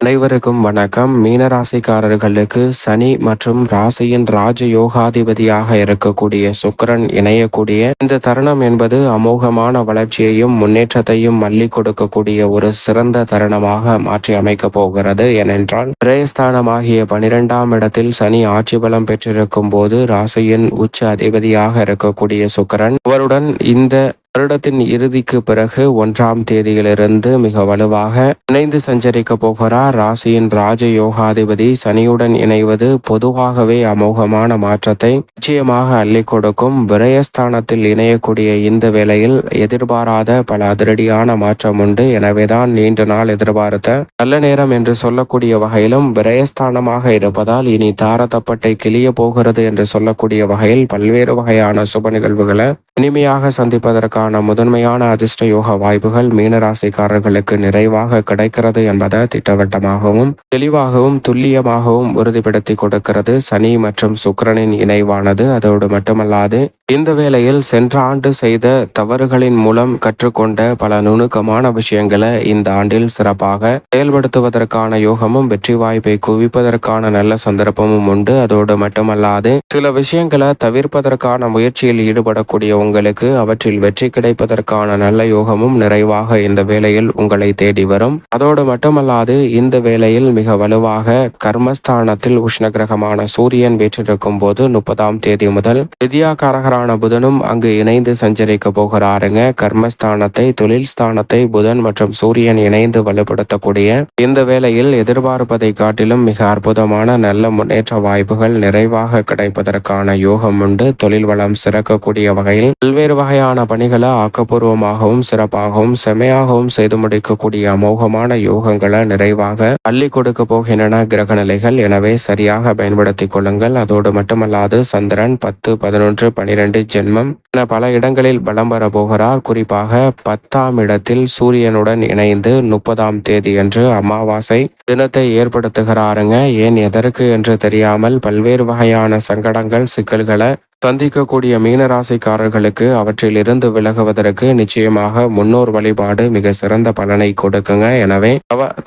அனைவருக்கும் வணக்கம். மீனராசிக்காரர்களுக்கு சனி மற்றும் ராசியின் ராஜ யோகாதிபதியாக இருக்கக்கூடிய சுக்கிரன் இணையக்கூடிய இந்த தருணம் என்பது அமோகமான வளர்ச்சியையும் முன்னேற்றத்தையும் மல்லி கொடுக்கக்கூடிய ஒரு சிறந்த தருணமாக மாற்றி அமைக்க போகிறது. ஏனென்றால் விரயஸ்தானமாகிய 12ஆம் இடத்தில் சனி ஆட்சி பலம் பெற்றிருக்கும் போது ராசியின் உச்ச அதிபதியாக இருக்கக்கூடிய சுக்கிரன் அவருடன் இந்த வருடத்தின் இறுதிக்கு பிறகு 1ஆம் தேதியிலிருந்து மிக வலுவாக இணைந்து சஞ்சரிக்க போகிறார். ராசியின் ராஜ யோகாதிபதி சனியுடன் இணைவது பொதுவாகவே அமோகமான மாற்றத்தை நிச்சயமாக அள்ளி கொடுக்கும். விரயஸ்தானத்தில் இணையக்கூடிய இந்த வேளையில் எதிர்பாராத பல அதிரடியான மாற்றம் உண்டு. எனவேதான் நீண்ட நாள் எதிர்பார்த்த நல்ல நேரம் என்று சொல்லக்கூடிய வகையிலும் விரயஸ்தானமாக இருப்பதால் இனி தாரதப்பட்டை கிளிய போகிறது என்று சொல்லக்கூடிய வகையில் பல்வேறு வகையான சுப நிகழ்வுகளை இனிமையாக சந்திப்பதற்கான முதன்மையான அதிர்ஷ்ட யோக வாய்ப்புகள் மீனராசிக்காரர்களுக்கு நிறைவாக கிடைக்கிறது என்பதை திட்டவட்டமாகவும் தெளிவாகவும் துல்லியமாகவும் உறுதிப்படுத்தி கொடுக்கிறது சனி மற்றும் சுக்கிரனின் இணைவானது. அதோடு மட்டுமல்லாது இந்த வேளையில் சென்ற ஆண்டு செய்த தவறுகளின் மூலம் கற்றுக்கொண்ட பல நுணுக்கமான விஷயங்களை இந்த ஆண்டில் சிறப்பாக செயல்படுத்துவதற்கான யோகமும் வெற்றி வாய்ப்பை குவிப்பதற்கான நல்ல சந்தர்ப்பமும் உண்டு. அதோடு மட்டுமல்லாது சில விஷயங்களை தவிர்ப்பதற்கான முயற்சியில் ஈடுபடக்கூடிய உங்களுக்கு அவற்றில் வெற்றி கிடைப்பதற்கான நல்ல யோகமும் நிறைவாக இந்த வேளையில் உங்களை தேடி வரும். அதோடு மட்டுமல்லாது இந்த வேளையில் மிக வலுவாக கர்மஸ்தானத்தில் உஷ்ண கிரகமான சூரியன் வீற்றிருக்கும் போது 30ஆம் தேதி முதல் வித்யாகாரகரான புதனும் அங்கு இணைந்து சஞ்சரிக்க போகிறாருங்க. கர்மஸ்தானத்தை தொழில் ஸ்தானத்தை புதன் மற்றும் சூரியன் இணைந்து வலுப்படுத்தக்கூடிய இந்த வேளையில் எதிர்பார்ப்பதை காட்டிலும் மிக அற்புதமான நல்ல முன்னேற்ற வாய்ப்புகள் நிறைவாக கிடைப்பதற்கான யோகம் உண்டு. தொழில் வளம் சிறக்கக்கூடிய வகையில் பல்வேறு வகையான பணிகளை ஆக்கப்பூர்வமாகவும் சிறப்பாகவும் செமையாகவும் செய்து முடிக்கக்கூடிய அமோகமான யோகங்களை நிறைவாக அள்ளி கொடுக்க போகின்றன கிரக நிலைகள். எனவே சரியாக பயன்படுத்திக் கொள்ளுங்கள். அதோடு மட்டுமல்லாது சந்திரன் 10, 11, 12 ஜென்மம் என பல இடங்களில் பலம் பெற போகிறார். குறிப்பாக 10ஆம் இடத்தில் சூரியனுடன் இணைந்து 30ஆம் தேதி என்று அமாவாசை தினத்தை ஏற்படுத்துகிறாருங்க. ஏன் எதற்கு என்று தெரியாமல் பல்வேறு வகையான சங்கடங்கள் சிக்கல்களை சந்திக்கக்கூடிய மீனராசிக்காரர்களுக்கு அவற்றில் இருந்து விலகுவதற்கு நிச்சயமாக முன்னோர் வழிபாடு மிக சிறந்த பலனை கொடுக்குங்க. எனவே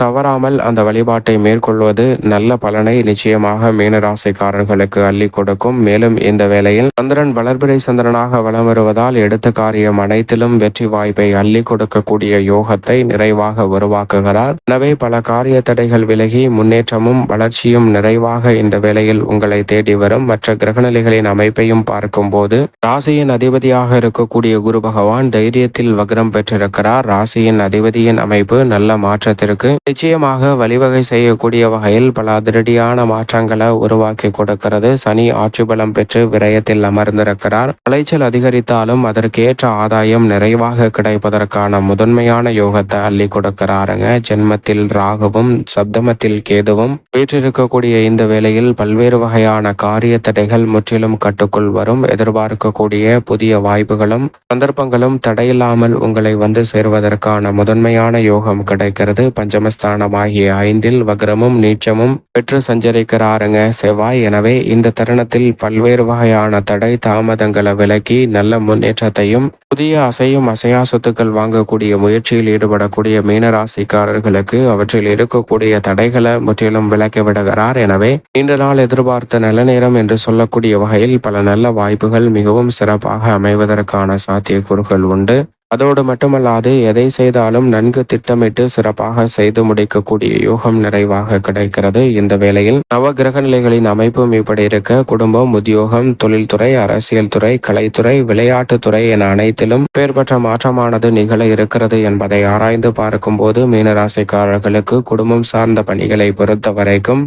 தவறாமல் அந்த வழிபாட்டை மேற்கொள்வது நல்ல பலனை நிச்சயமாக மீனராசிக்காரர்களுக்கு அள்ளி கொடுக்கும். மேலும் இந்த வேளையில் சந்திரன் வளர்பிறை சந்திரனாக வலம் வருவதால் எடுத்த காரியம் அனைத்திலும் வெற்றி வாய்ப்பை அள்ளி கொடுக்கக்கூடிய யோகத்தை நிறைவாக உருவாக்குகிறார். எனவே பல காரிய தடைகள் விலகி முன்னேற்றமும் வளர்ச்சியும் நிறைவாக இந்த வேளையில் உங்களை தேடி வரும். மற்ற கிரகநிலைகளின் அமைப்பையும் பார்க்கும்போது ராசியின் அதிபதியாக இருக்கக்கூடிய குரு பகவான் தைரியத்தில் வக்ரம் பெற்றிருக்கிறார். ராசியின் அதிபதியின் அமைப்பு நல்ல மாற்றத்திற்கு நிச்சயமாக வழிவகை செய்யக்கூடிய வகையில் பல அதிரடியான மாற்றங்களை உருவாக்கி கொடுக்கிறது. சனி ஆட்சி பலம் பெற்று விரயத்தில் அமர்ந்திருக்கிறார். அலைச்சல் அதிகரித்தாலும் அதற்கேற்ற ஆதாயம் நிறைவாக கிடைப்பதற்கான முதன்மையான யோகத்தை அள்ளி கொடுக்கிறாருங்க. ஜென்மத்தில் ராகுவும் சப்தமத்தில் கேதுவும் வீற்றிருக்கக்கூடிய இந்த வேளையில் பல்வேறு வகையான காரிய தடைகள் முற்றிலும் கட்டுக்குள் வரும். எதிர்பார்க்கக்கூடிய புதிய வாய்ப்புகளும் சந்தர்ப்பங்களும் தடையில்லாமல் உங்களை வந்து சேருவதற்கான முதன்மையான யோகம் கிடைக்கிறது. பஞ்சமஸ்தானமாகிய 5இல் வக்ரமும் நீச்சமும் பெற்று சஞ்சரிக்கிறாருங்க செவ்வாய். எனவே இந்த தருணத்தில் பல்வேறு வகையான தடை தாமதங்களை விலக்கி நல்ல முன்னேற்றத்தையும் புதிய அசையும் அசையா சொத்துக்கள் வாங்கக்கூடிய முயற்சியில் ஈடுபடக்கூடிய மீனராசிக்காரர்களுக்கு அவற்றில் இருக்கக்கூடிய தடைகளை முற்றிலும் விலக்கி விடுகிறார். எனவே நீண்ட நாள் எதிர்பார்த்த நல்ல நேரம் என்று சொல்லக்கூடிய வகையில் பல நல்ல வாய்ப்புகள் மிகவும் சிறப்பாக அமைவதற்கான சாத்தியக்கூறுகள் உண்டு. அதோடு மட்டுமல்லாது எதை செய்தாலும் நன்கு திட்டமிட்டு சிறப்பாக செய்து முடிக்கக்கூடிய யோகம் நிறைவாக கிடைக்கிறது. இந்த வேளையில் நவ கிரக நிலைகளின் அமைப்பும் இப்படி இருக்க குடும்பம், உத்தியோகம், தொழில்துறை, அரசியல் துறை, கலைத்துறை, விளையாட்டுத்துறை என அனைத்திலும் பெயர்பற்ற மாற்றமானது நிகழ இருக்கிறது என்பதை ஆராய்ந்து பார்க்கும்போது மீனராசிக்காரர்களுக்கு குடும்பம் சார்ந்த பணிகளை பொறுத்த வரைக்கும்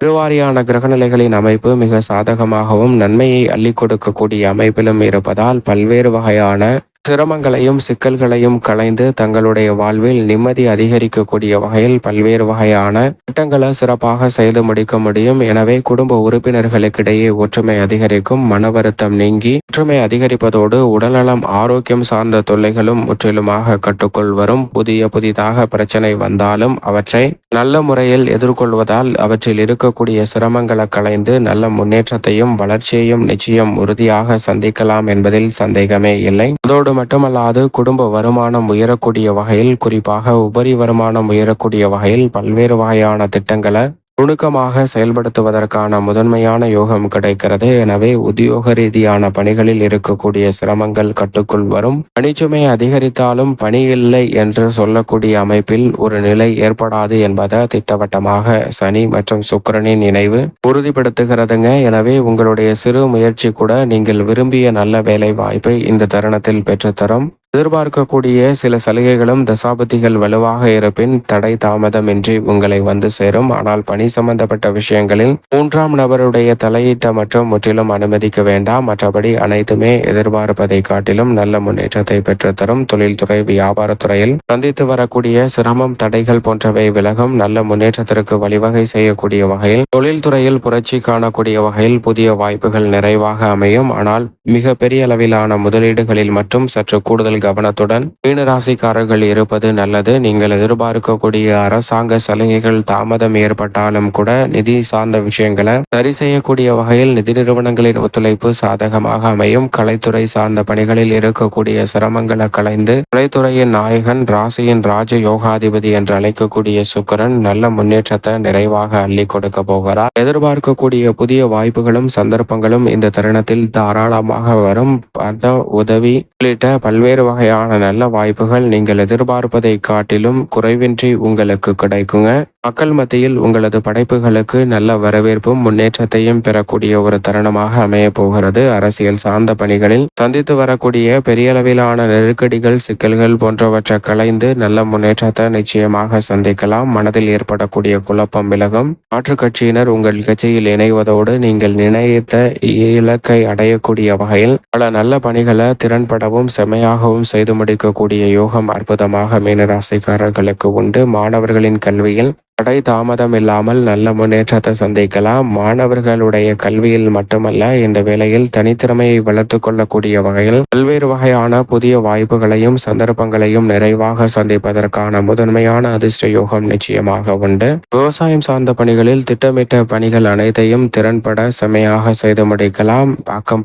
பெருவாரியான கிரகநிலைகளின் அமைப்பு மிக சாதகமாகவும் நன்மையை அள்ளி கொடுக்கக்கூடிய அமைப்பிலும் இருப்பதால் பல்வேறு வகையான சிரமங்களையும் சிக்கல்களையும் களைந்து தங்களுடைய வாழ்வில் நிம்மதி அதிகரிக்கக்கூடிய வகையில் பல்வேறு வகையான திட்டங்களை சிறப்பாக செய்து முடிக்க முடியும். எனவே குடும்ப உறுப்பினர்களுக்கிடையே ஒற்றுமை அதிகரிக்கும், மன வருத்தம் நீங்கி ஒற்றுமை அதிகரிப்பதோடு உடல்நலம் ஆரோக்கியம் சார்ந்த தொல்லைகளும் முற்றிலுமாக கட்டுக்குள் வரும். புதிதாக பிரச்சனை வந்தாலும் அவற்றை நல்ல முறையில் எதிர்கொள்வதால் அவற்றில் இருக்கக்கூடிய சிரமங்களை களைந்து நல்ல முன்னேற்றத்தையும் வளர்ச்சியையும் நிச்சயம் உறுதியாக சந்திக்கலாம் என்பதில் சந்தேகமே இல்லை. அதோடு மட்டுமல்லாது குடும்ப வருமானம் உயரக்கூடிய வகையில், குறிப்பாக உபரி வருமானம் உயரக்கூடிய வகையில் பல்வேறு வகையான திட்டங்களை நுணுக்கமாக செயல்படுத்துவதற்கான முதன்மையான யோகம் கிடைக்கிறது. எனவே உத்தியோக ரீதியான பணிகளில் இருக்கக்கூடிய சிரமங்கள் கட்டுக்குள் வரும். பணிச்சுமை அதிகரித்தாலும் பணி இல்லை என்று சொல்லக்கூடிய அமைப்பில் ஒரு நிலை ஏற்படாது என்பதை திட்டவட்டமாக சனி மற்றும் சுக்கிரனின் இணைவு உறுதிப்படுத்துகிறதுங்க. எனவே உங்களுடைய சிறு முயற்சி கூட நீங்கள் விரும்பிய நல்ல வேலை வாய்ப்பை இந்த தருணத்தில் பெற்றுத்தரும். எதிர்பார்க்கக்கூடிய சில சலுகைகளும் தசாபதிகள் வலுவாக இருப்பின் தடை தாமதமின்றி உங்களை வந்து சேரும். ஆனால் பணி சம்பந்தப்பட்ட விஷயங்களில் மூன்றாம் நபருடைய தலையீட்ட மற்றும் முற்றிலும் அனுமதிக்க வேண்டாம். மற்றபடி அனைத்துமே எதிர்பார்ப்பதை காட்டிலும் நல்ல முன்னேற்றத்தை பெற்றுத்தரும். தொழில்துறை, வியாபாரத்துறையில் சந்தித்து வரக்கூடிய சிரமம், தடைகள் போன்றவை விலகும். நல்ல முன்னேற்றத்திற்கு வழிவகை செய்யக்கூடிய வகையில் தொழில்துறையில் புரட்சி காணக்கூடிய வகையில் புதிய வாய்ப்புகள் நிறைவாக அமையும். ஆனால் மிக பெரிய அளவிலான முதலீடுகளில் மற்றும் சற்று கூடுதல் கவனத்துடன் மீனராசிக்காரர்கள் இருப்பது நல்லது. நீங்கள் எதிர்பார்க்கக்கூடிய அரசாங்க சலுகைகள் தாமதம் ஏற்பட்டாலும் கூட நிதி சார்ந்த விஷயங்களை சரி செய்யக்கூடிய வகையில் நிதி நிறுவனங்களின் ஒத்துழைப்பு சாதகமாக அமையும். கலைத்துறை சார்ந்த பணிகளில் இருக்கக்கூடிய சிரமங்களை களைந்து கலைத்துறையின் நாயகன், ராசியின் ராஜ யோகாதிபதி என்று அழைக்கக்கூடிய சுக்கிரன் நல்ல முன்னேற்றத்தை நிறைவாக அள்ளி கொடுக்க போகிறார். எதிர்பார்க்கக்கூடிய புதிய வாய்ப்புகளும் சந்தர்ப்பங்களும் இந்த தருணத்தில் தாராளமாக வரும். பண உதவி உள்ளிட்ட பல்வேறு வகையான நல்ல வாய்ப்புகள் நீங்கள் எதிர்பார்ப்பதை காட்டிலும் குறைவின்றி உங்களுக்கு கிடைக்குங்க. மக்கள் மத்தியில் உங்களது படைப்புகளுக்கு நல்ல வரவேற்பும் முன்னேற்றத்தையும் பெறக்கூடிய ஒரு தருணமாக அமைய போகிறது. அரசியல் சார்ந்த பணிகளில் சந்தித்து வரக்கூடிய பெரிய அளவிலான நெருக்கடிகள், சிக்கல்கள் போன்றவற்றை களைந்து நல்ல முன்னேற்றத்தை நிச்சயமாக சந்திக்கலாம். மனதில் ஏற்படக்கூடிய குழப்பம் விலகும். மாற்றுக் கட்சியினர் உங்கள் கட்சியில் இணைவதோடு நீங்கள் நினைத்த இலக்கை அடையக்கூடிய வகையில் பல நல்ல பணிகளை திறன்படவும் செம்மையாகவும் செய்து முடிக்கக்கூடிய யோகம் அற்புதமாக மீனராசிக்காரர்களுக்கு உண்டு. மாணவர்களின் கல்வியில் தடை தாமதம் இல்லாமல் நல்ல முன்னேற்றத்தை சந்திக்கலாம். மாணவர்களுடைய கல்வியில் மட்டுமல்ல, இந்த வேளையில் தனித்திறமையை வளர்த்து கொள்ளக்கூடிய வகையில் பல்வேறு வகையான புதிய வாய்ப்புகளையும் சந்தர்ப்பங்களையும் நிறைவாக சந்திப்பதற்கான முதன்மையான அதிர்ஷ்ட யோகம் நிச்சயமாக உண்டு. விவசாயம் சார்ந்த பணிகளில் திட்டமிட்ட பணிகள் அனைத்தையும் திறன்பட செம்மையாக செய்து முடிக்கலாம்.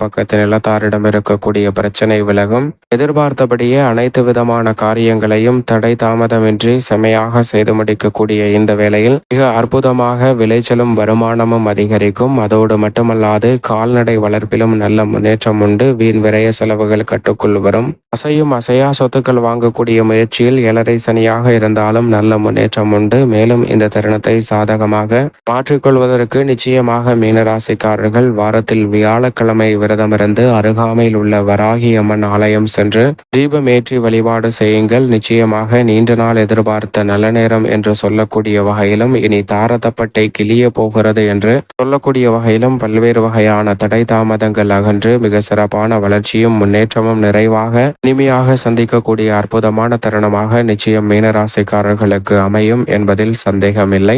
பக்கத்து நிலத்தாரிடம் இருக்கக்கூடிய பிரச்சனை விலகும். எதிர்பார்த்தபடியே அனைத்து விதமான காரியங்களையும் தடை தாமதமின்றி செம்மையாக செய்து முடிக்கக்கூடிய இந்த வேளையில் மிக அற்புதமாக விளைச்சலும் வருமானமும் அதிகரிக்கும். அதோடு மட்டுமல்லாது கால்நடை வளர்ப்பிலும் நல்ல முன்னேற்றம் உண்டு. வீண் விரய செலவுகள் கட்டுக்குள் வரும். அசையும் அசையா சொத்துக்கள் வாங்கக்கூடிய முயற்சியில் ஏழரை சனியாக இருந்தாலும் நல்ல முன்னேற்றம் உண்டு. மேலும் இந்த தருணத்தை சாதகமாக மாற்றிக்கொள்வதற்கு நிச்சயமாக மீனராசிக்காரர்கள் வாரத்தில் வியாழக்கிழமை விரதமிருந்து அருகாமையில் உள்ள வராகி அம்மன் ஆலயம் சென்று தீபமேற்றி வழிபாடு செய்யுங்கள். நிச்சயமாக நீண்ட நாள் எதிர்பார்த்த நல்ல நேரம் என்று சொல்லக்கூடிய வகையிலும் இனி தாரதப்பட்டை கிளிய போகிறது என்று சொல்லக்கூடிய வகையிலும் பல்வேறு வகையான தடை தாமதங்கள் அகன்று மிக சிறப்பான வளர்ச்சியும் முன்னேற்றமும் நிறைவாக இனிமையாக சந்திக்கக்கூடிய அற்புதமான தருணமாக நிச்சயம் மீனராசிக்காரர்களுக்கு அமையும் என்பதில் சந்தேகமில்லை.